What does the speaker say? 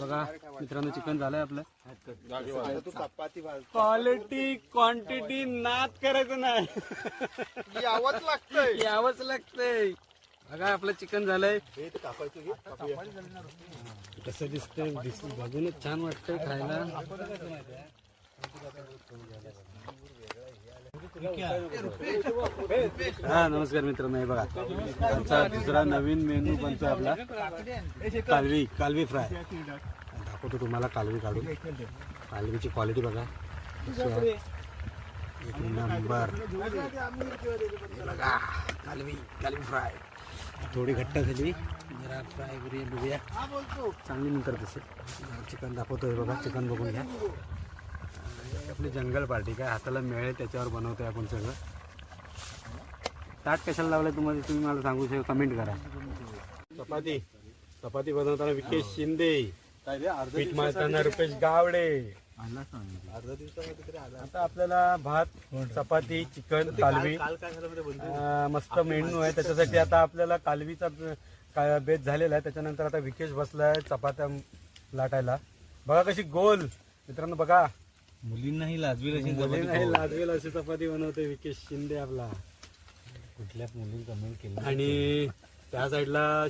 बघा मित्रांनो, चिकन झालंय आपलं. क्वालिटी क्वांटिटी नाद करायचं नाही, यावंच लागतंय. बघा आपलं चिकन झालंय. कसं दिसतंय, बघूनच छान वाटतंय खायला. हा नमस्कार मित्रांनो, हे बघा आमचा दुसरा नवीन मेनू बनतोय आपला, कालवी फ्राय. दाखवतो तुम्हाला कालवी काढून. कालवीची क्वालिटी बघा एक नंबर. बघा कालवी फ्राय थोडी घट्ट झाली, जरा फ्राय करूया, बघूया चांगली नंतर तसे. चिकन दाखवतोय बघा, चिकन बघून घ्या. आपली जंगल पार्टी काय हाताला मिळेल त्याच्यावर बनवतोय आपण सगळं. ताट कशाला लावलं तुम्हाला, तुम्ही मला सांगू शकता, कमेंट करा. चपाती बनवताना विकेश शिंदे, पीठ मळताना रुपेश गावडे. आता आपल्याला भात, चपाती, चिकन, कालवी मस्त मेनू आहे. त्याच्यासाठी आता आपल्याला कालवीचा बेत झालेला आहे. त्याच्यानंतर आता विकेश बसलाय चपात्या लाटायला. बघा कशी गोल मित्रांनो, बघा मुलींनाही लाजवेल अशी चपाती बनवते विकेश शिंदे आपला. कुठल्या मुली कमेंट केली. आणि त्या साईडला